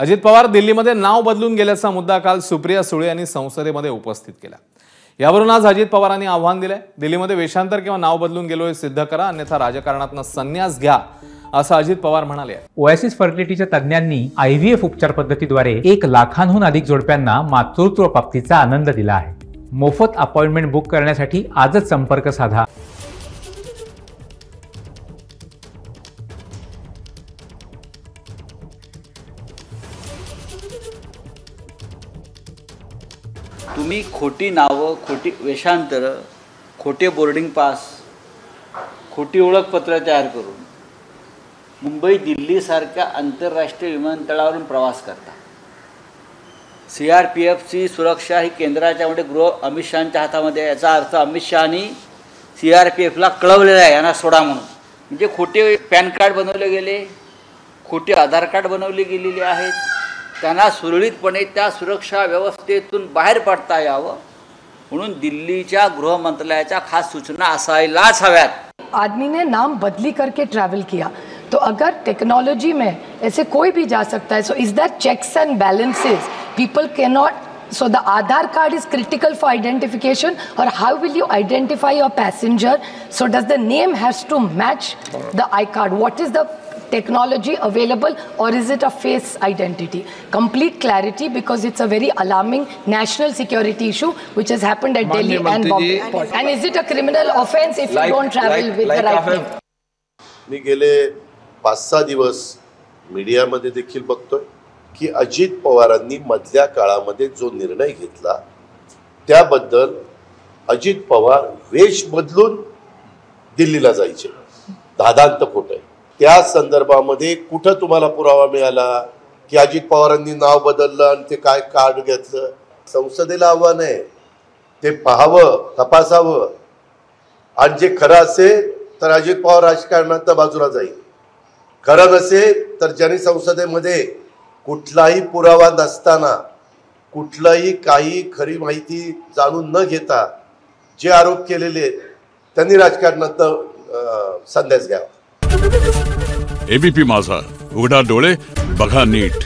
अजित पवार दिल्लीमध्ये नाव बदलून गेल्याचा मुद्दा काल सुप्रिया सुळे यांनी संसदेमध्ये उपस्थित केला। यावरून आज अजित पवारांनी आव्हान दिले, दिल्लीमध्ये वेषांतर किंवा नाव बदलून गेलो हे सिद्ध करा, अन्यथा राजकारणातून संन्यास घ्या, असं अजित पवार म्हणाले। ओएसिस फर्टिलिटीच्या तज्ञांनी आयव्हीएफ उपचार पद्धतीद्वारे 1 लाखांहून अधिक जोडप्यांना मातृत्व प्राप्तीचा आनंद दिला आहे। मोफत अपॉइंटमेंट बुक करण्यासाठी आजच संपर्क साधा। तुम्ही खोटी नावं, खोटी वेषांतर, खोटे बोर्डिंग पास, खोटी ओळखपत्र तयार करून मुंबई दिल्लीसारख्या आंतरराष्ट्रीय विमानतळावरून प्रवास करता। CRPFची सुरक्षा ही केंद्राच्या गृह अमित शहांच्या हातामध्ये। याचा अर्थ अमित शहानी CRPFला कळवलेलं आहे यांना सोडा म्हणून। म्हणजे खोटे पॅन कार्ड बनवले गेले, खोटे आधार कार्ड बनवले गेलेले आहेत। त्यांना सुरळीतपणे त्या सुरक्षा व्यवस्थेतून बाहेर पडता यावं म्हणून दिल्लीच्या गृह मंत्रालयाच्या खास सूचना असायलाच हव्यात। आदमी ने नाम बदली करके ट्रैवल किया, तो अगर टेक्नोलॉजी में ऐसे कोई भी जा सकता है, so is that checks and balances people can not. So the Aadhaar card is critical for identification, or how will you identify your passenger? So does the name has to match the iCard? What is the technology available, or is it a face identity? Complete clarity, because it's a very alarming national security issue which has happened at Delhi and Bombay airport. And is it a criminal offense if you don't travel with the right name? मी गेले 5-6 दिवस मीडियामध्ये देखील बघतोय की अजित पवारांनी मधल्या काळामध्ये जो निर्णय घेतला त्याबद्दल अजित पवार वेश बदलून दिल्लीला जायचे, दादांत खोट आहे। त्या संदर्भामध्ये कुठं तुम्हाला पुरावा मिळाला की अजित पवारांनी नाव बदललं आणि ते काय कार्ड घेतलं? संसदेला आव्हान आहे, ते पाहावं, तपासावं, आणि जे खरं असेल तर अजित पवार राजकारणात बाजूला जाईल, खरं नसेल तर ज्यांनी संसदेमध्ये कुठलाही पुरावा नसताना, कुठलाही काही खरी माहिती जाणून न घेता जे आरोप केलेले त्यांनी राजकारणात संन्यास घ्यावा। ABP माझा, उघडा डोळे बघा नीट।